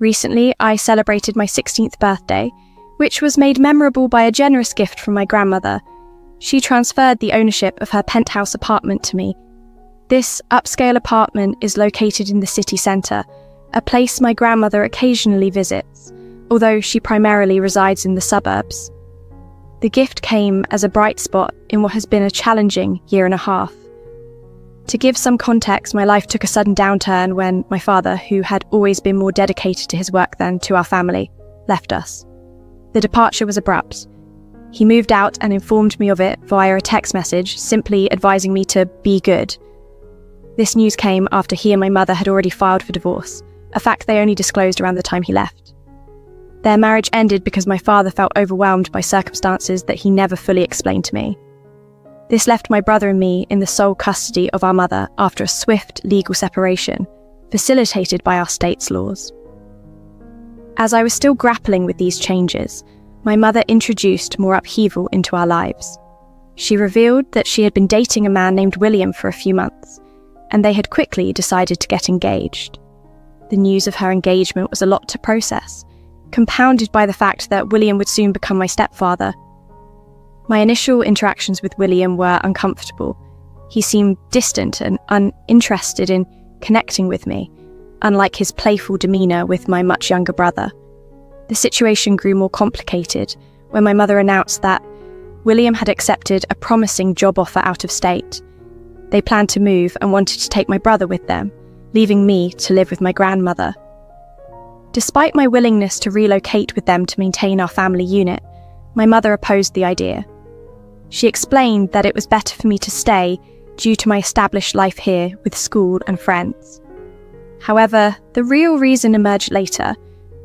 Recently, I celebrated my 16th birthday, which was made memorable by a generous gift from my grandmother. She transferred the ownership of her penthouse apartment to me. This upscale apartment is located in the city centre, a place my grandmother occasionally visits, although she primarily resides in the suburbs. The gift came as a bright spot in what has been a challenging year and a half. To give some context, my life took a sudden downturn when my father, who had always been more dedicated to his work than to our family, left us. The departure was abrupt. He moved out and informed me of it via a text message, simply advising me to be good. This news came after he and my mother had already filed for divorce, a fact they only disclosed around the time he left. Their marriage ended because my father felt overwhelmed by circumstances that he never fully explained to me. This left my brother and me in the sole custody of our mother after a swift legal separation, facilitated by our state's laws. As I was still grappling with these changes, my mother introduced more upheaval into our lives. She revealed that she had been dating a man named William for a few months, and they had quickly decided to get engaged. The news of her engagement was a lot to process, compounded by the fact that William would soon become my stepfather. My initial interactions with William were uncomfortable. He seemed distant and uninterested in connecting with me, unlike his playful demeanour with my much younger brother. The situation grew more complicated when my mother announced that William had accepted a promising job offer out of state. They planned to move and wanted to take my brother with them, leaving me to live with my grandmother. Despite my willingness to relocate with them to maintain our family unit, my mother opposed the idea. She explained that it was better for me to stay due to my established life here with school and friends. However, the real reason emerged later.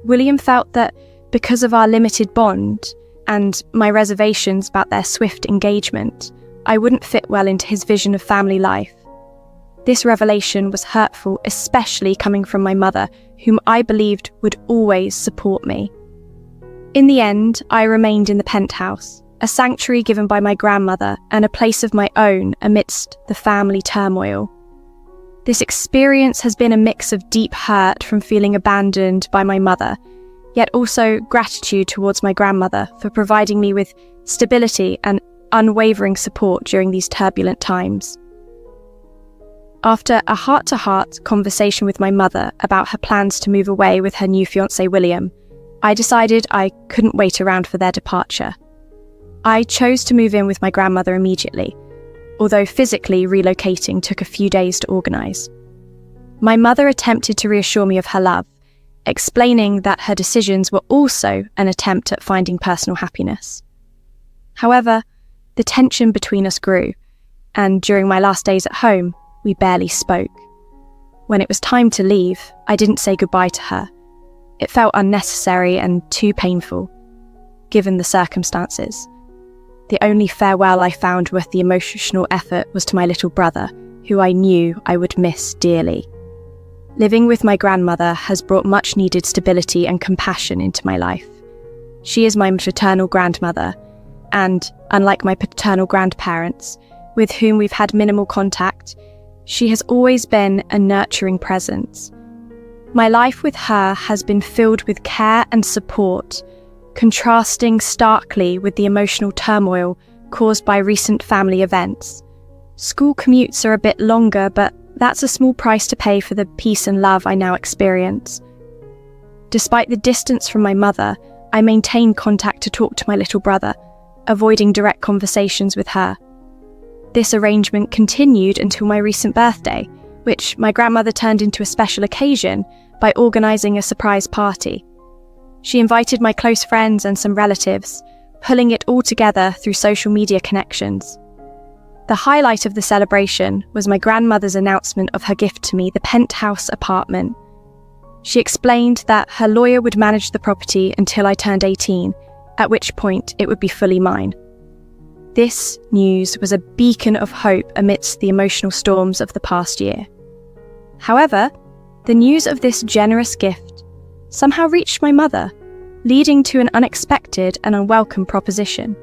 William felt that because of our limited bond and my reservations about their swift engagement, I wouldn't fit well into his vision of family life. This revelation was hurtful, especially coming from my mother, whom I believed would always support me. In the end, I remained in the penthouse, a sanctuary given by my grandmother and a place of my own amidst the family turmoil. This experience has been a mix of deep hurt from feeling abandoned by my mother, yet also gratitude towards my grandmother for providing me with stability and unwavering support during these turbulent times. After a heart-to-heart conversation with my mother about her plans to move away with her new fiancé William, I decided I couldn't wait around for their departure. I chose to move in with my grandmother immediately, although physically relocating took a few days to organise. My mother attempted to reassure me of her love, explaining that her decisions were also an attempt at finding personal happiness. However, the tension between us grew, and during my last days at home, we barely spoke. When it was time to leave, I didn't say goodbye to her. It felt unnecessary and too painful, given the circumstances. The only farewell I found worth the emotional effort was to my little brother, who I knew I would miss dearly. Living with my grandmother has brought much needed stability and compassion into my life. She is my maternal grandmother, and, unlike my paternal grandparents, with whom we've had minimal contact, she has always been a nurturing presence. My life with her has been filled with care and support, contrasting starkly with the emotional turmoil caused by recent family events. School commutes are a bit longer, but that's a small price to pay for the peace and love I now experience. Despite the distance from my mother, I maintain contact to talk to my little brother, avoiding direct conversations with her. This arrangement continued until my recent birthday, which my grandmother turned into a special occasion by organising a surprise party. She invited my close friends and some relatives, pulling it all together through social media connections. The highlight of the celebration was my grandmother's announcement of her gift to me, the penthouse apartment. She explained that her lawyer would manage the property until I turned 18, at which point it would be fully mine. This news was a beacon of hope amidst the emotional storms of the past year. However, the news of this generous gift somehow reached my mother, leading to an unexpected and unwelcome proposition.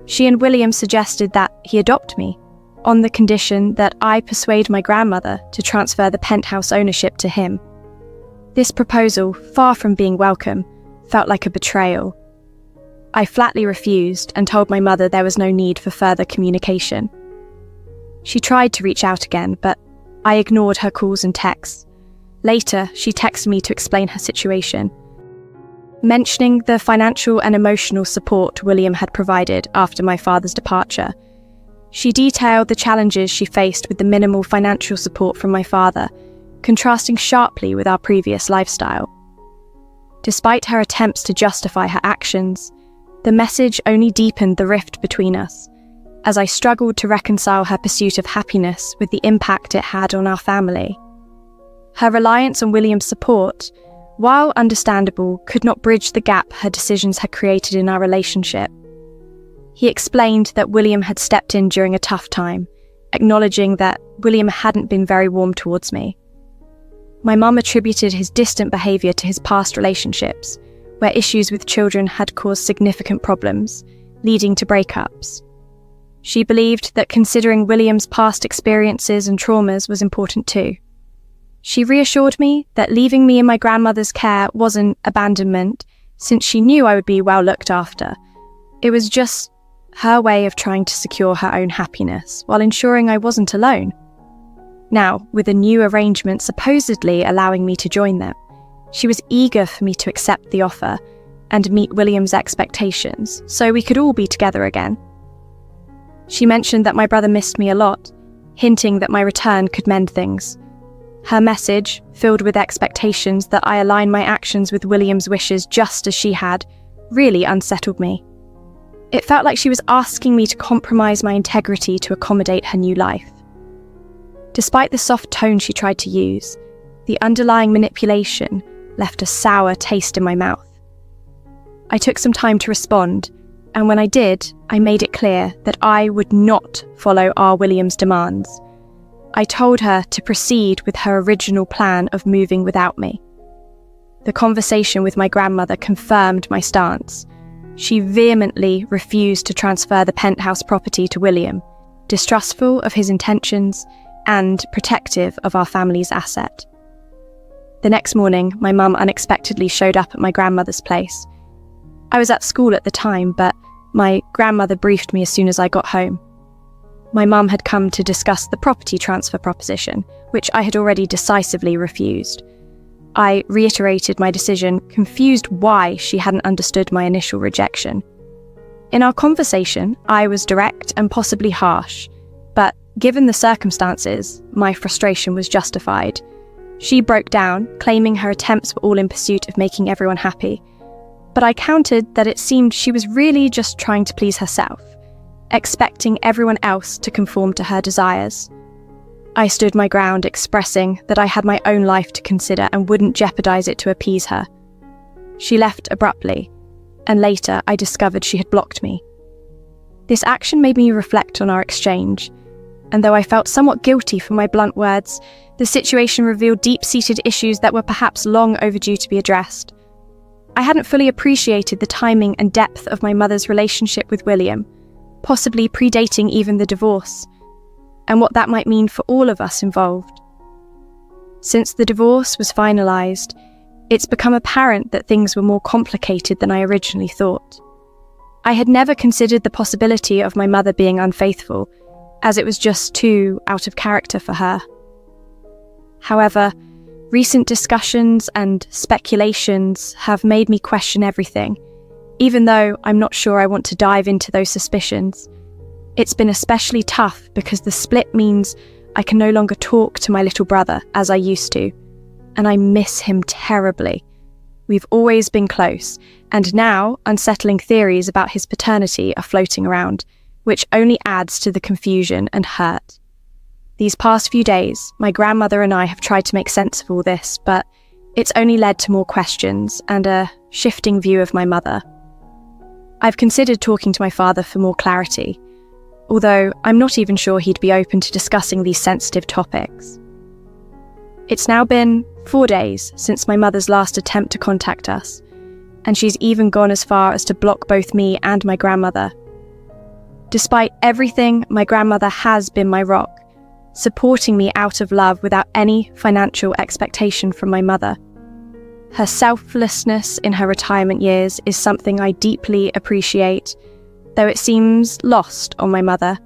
She and William suggested that he adopt me, on the condition that I persuade my grandmother to transfer the penthouse ownership to him. This proposal, far from being welcome, felt like a betrayal. I flatly refused and told my mother there was no need for further communication. She tried to reach out again, but I ignored her calls and texts. Later, she texted me to explain her situation, mentioning the financial and emotional support William had provided after my father's departure. She detailed the challenges she faced with the minimal financial support from my father, contrasting sharply with our previous lifestyle. Despite her attempts to justify her actions, the message only deepened the rift between us, as I struggled to reconcile her pursuit of happiness with the impact it had on our family. Her reliance on William's support, while understandable, could not bridge the gap her decisions had created in our relationship. He explained that William had stepped in during a tough time, acknowledging that William hadn't been very warm towards me. My mum attributed his distant behaviour to his past relationships, where issues with children had caused significant problems, leading to breakups. She believed that considering William's past experiences and traumas was important too. She reassured me that leaving me in my grandmother's care wasn't abandonment, since she knew I would be well looked after. It was just her way of trying to secure her own happiness, while ensuring I wasn't alone. Now, with a new arrangement supposedly allowing me to join them, she was eager for me to accept the offer and meet William's expectations, so we could all be together again. She mentioned that my brother missed me a lot, hinting that my return could mend things. Her message, filled with expectations that I align my actions with William's wishes just as she had, really unsettled me. It felt like she was asking me to compromise my integrity to accommodate her new life. Despite the soft tone she tried to use, the underlying manipulation left a sour taste in my mouth. I took some time to respond, and when I did, I made it clear that I would not follow R. William's demands. I told her to proceed with her original plan of moving without me. The conversation with my grandmother confirmed my stance. She vehemently refused to transfer the penthouse property to William, distrustful of his intentions and protective of our family's asset. The next morning, my mum unexpectedly showed up at my grandmother's place. I was at school at the time, but my grandmother briefed me as soon as I got home. My mum had come to discuss the property transfer proposition, which I had already decisively refused. I reiterated my decision, confused why she hadn't understood my initial rejection. In our conversation, I was direct and possibly harsh, but given the circumstances, my frustration was justified. She broke down, claiming her attempts were all in pursuit of making everyone happy, but I countered that it seemed she was really just trying to please herself, expecting everyone else to conform to her desires. I stood my ground, expressing that I had my own life to consider and wouldn't jeopardize it to appease her. She left abruptly, and later I discovered she had blocked me. This action made me reflect on our exchange, and though I felt somewhat guilty for my blunt words, the situation revealed deep-seated issues that were perhaps long overdue to be addressed. I hadn't fully appreciated the timing and depth of my mother's relationship with William, possibly predating even the divorce, and what that might mean for all of us involved. Since the divorce was finalised, it's become apparent that things were more complicated than I originally thought. I had never considered the possibility of my mother being unfaithful, as it was just too out of character for her. However, recent discussions and speculations have made me question everything, even though I'm not sure I want to dive into those suspicions. It's been especially tough because the split means I can no longer talk to my little brother as I used to, and I miss him terribly. We've always been close, and now unsettling theories about his paternity are floating around, which only adds to the confusion and hurt. These past few days, my grandmother and I have tried to make sense of all this, but it's only led to more questions and a shifting view of my mother. I've considered talking to my father for more clarity, although I'm not even sure he'd be open to discussing these sensitive topics. It's now been 4 days since my mother's last attempt to contact us, and she's even gone as far as to block both me and my grandmother. Despite everything, my grandmother has been my rock, supporting me out of love without any financial expectation from my mother. Her selflessness in her retirement years is something I deeply appreciate, though it seems lost on my mother.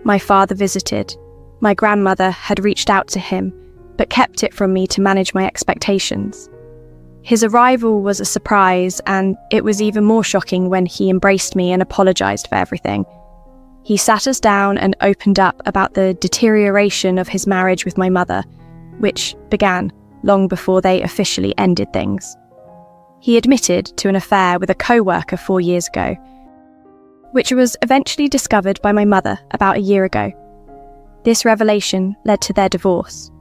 My father visited. My grandmother had reached out to him, but kept it from me to manage my expectations. His arrival was a surprise, and it was even more shocking when he embraced me and apologised for everything. He sat us down and opened up about the deterioration of his marriage with my mother, which began long before they officially ended things. He admitted to an affair with a co-worker 4 years ago, which was eventually discovered by my mother about a year ago. This revelation led to their divorce,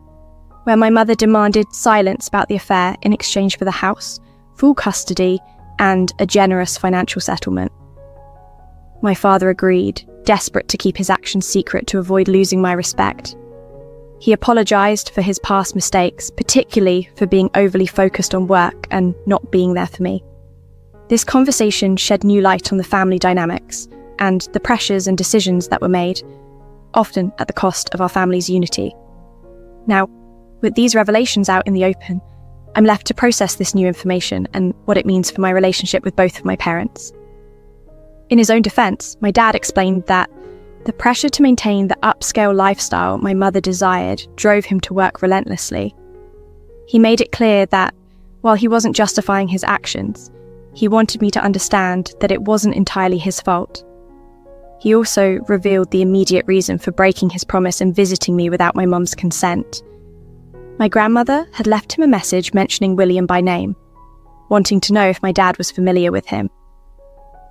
where my mother demanded silence about the affair in exchange for the house, full custody, and a generous financial settlement. My father agreed, desperate to keep his actions secret to avoid losing my respect. He apologised for his past mistakes, particularly for being overly focused on work and not being there for me. This conversation shed new light on the family dynamics and the pressures and decisions that were made, often at the cost of our family's unity. Now, with these revelations out in the open, I'm left to process this new information and what it means for my relationship with both of my parents. In his own defence, my dad explained that the pressure to maintain the upscale lifestyle my mother desired drove him to work relentlessly. He made it clear that, while he wasn't justifying his actions, he wanted me to understand that it wasn't entirely his fault. He also revealed the immediate reason for breaking his promise and visiting me without my mum's consent. My grandmother had left him a message mentioning William by name, wanting to know if my dad was familiar with him.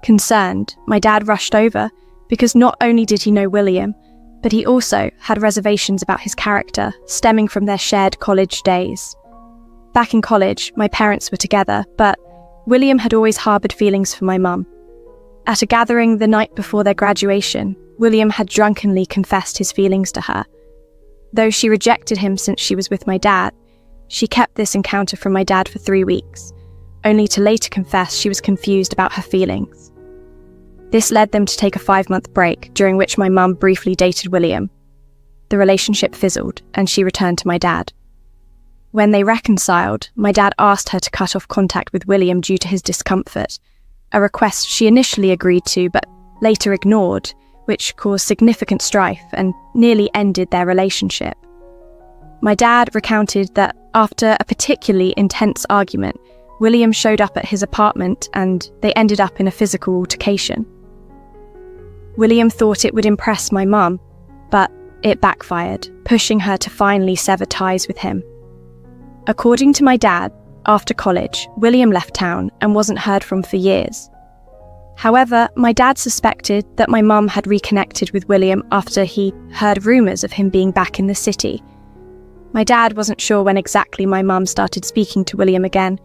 Concerned, my dad rushed over because not only did he know William, but he also had reservations about his character stemming from their shared college days. Back in college, my parents were together, but William had always harboured feelings for my mum. At a gathering the night before their graduation, William had drunkenly confessed his feelings to her. Though she rejected him since she was with my dad, she kept this encounter from my dad for 3 weeks, only to later confess she was confused about her feelings. This led them to take a 5-month break, during which my mum briefly dated William. The relationship fizzled, and she returned to my dad. When they reconciled, my dad asked her to cut off contact with William due to his discomfort, a request she initially agreed to but later ignored, which caused significant strife and nearly ended their relationship. My dad recounted that after a particularly intense argument, William showed up at his apartment and they ended up in a physical altercation. William thought it would impress my mum, but it backfired, pushing her to finally sever ties with him. According to my dad, after college, William left town and wasn't heard from for years. However, my dad suspected that my mum had reconnected with William after he heard rumours of him being back in the city. My dad wasn't sure when exactly my mum started speaking to William again,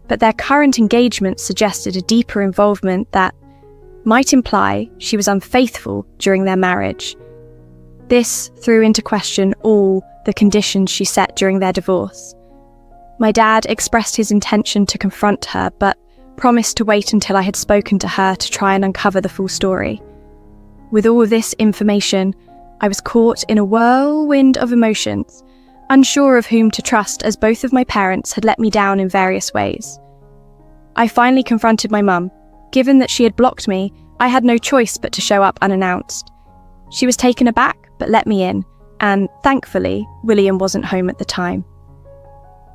but their current engagement suggested a deeper involvement that might imply she was unfaithful during their marriage. This threw into question all the conditions she set during their divorce. My dad expressed his intention to confront her, but promised to wait until I had spoken to her to try and uncover the full story. With all of this information, I was caught in a whirlwind of emotions, unsure of whom to trust as both of my parents had let me down in various ways. I finally confronted my mum. Given that she had blocked me, I had no choice but to show up unannounced. She was taken aback but let me in, and thankfully, William wasn't home at the time.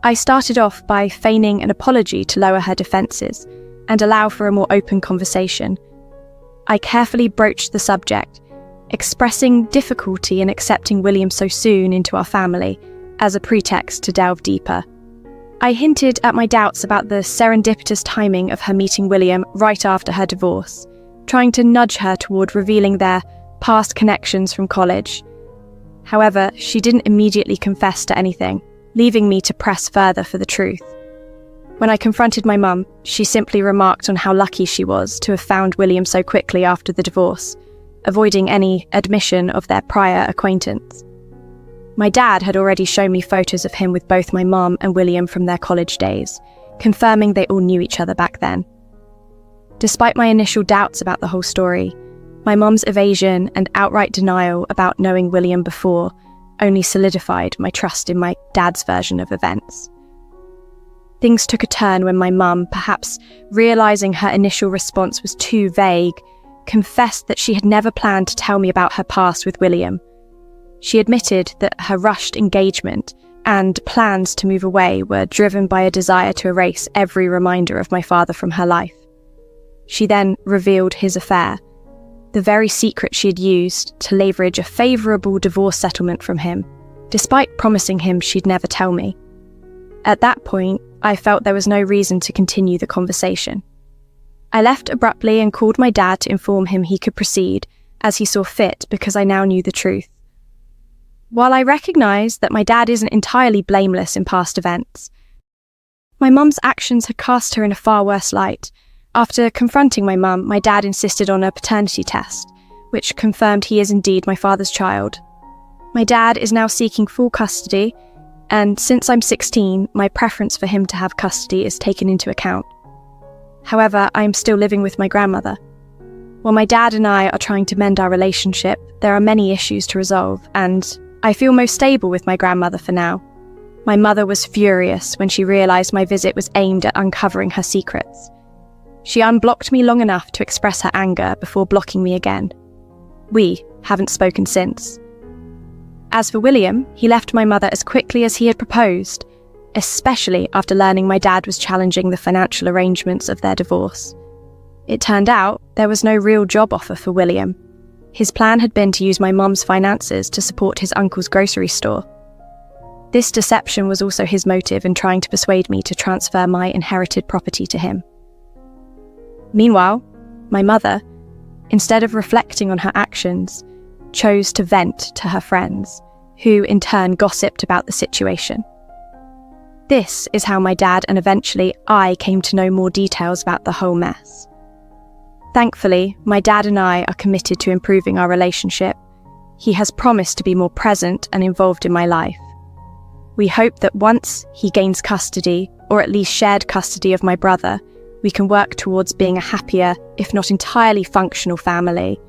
I started off by feigning an apology to lower her defences and allow for a more open conversation. I carefully broached the subject, expressing difficulty in accepting William so soon into our family as a pretext to delve deeper. I hinted at my doubts about the serendipitous timing of her meeting William right after her divorce, trying to nudge her toward revealing their past connections from college. However, she didn't immediately confess to anything, leaving me to press further for the truth. When I confronted my mum, she simply remarked on how lucky she was to have found William so quickly after the divorce, avoiding any admission of their prior acquaintance. My dad had already shown me photos of him with both my mum and William from their college days, confirming they all knew each other back then. Despite my initial doubts about the whole story, my mum's evasion and outright denial about knowing William before only solidified my trust in my dad's version of events. Things took a turn when my mum, perhaps realising her initial response was too vague, confessed that she had never planned to tell me about her past with William. She admitted that her rushed engagement and plans to move away were driven by a desire to erase every reminder of my father from her life. She then revealed his affair, the very secret she had used to leverage a favourable divorce settlement from him, despite promising him she'd never tell me. At that point, I felt there was no reason to continue the conversation. I left abruptly and called my dad to inform him he could proceed as he saw fit because I now knew the truth. While I recognise that my dad isn't entirely blameless in past events, my mum's actions had cast her in a far worse light. After confronting my mum, my dad insisted on a paternity test, which confirmed he is indeed my father's child. My dad is now seeking full custody, and since I'm 16, my preference for him to have custody is taken into account. However, I am still living with my grandmother. While my dad and I are trying to mend our relationship, there are many issues to resolve, and I feel most stable with my grandmother for now. My mother was furious when she realised my visit was aimed at uncovering her secrets. She unblocked me long enough to express her anger before blocking me again. We haven't spoken since. As for William, he left my mother as quickly as he had proposed, especially after learning my dad was challenging the financial arrangements of their divorce. It turned out there was no real job offer for William. His plan had been to use my mum's finances to support his uncle's grocery store. This deception was also his motive in trying to persuade me to transfer my inherited property to him. Meanwhile, my mother, instead of reflecting on her actions, chose to vent to her friends, who in turn gossiped about the situation. This is how my dad and eventually I came to know more details about the whole mess. Thankfully, my dad and I are committed to improving our relationship. He has promised to be more present and involved in my life. We hope that once he gains custody, or at least shared custody of my brother, we can work towards being a happier, if not entirely functional family,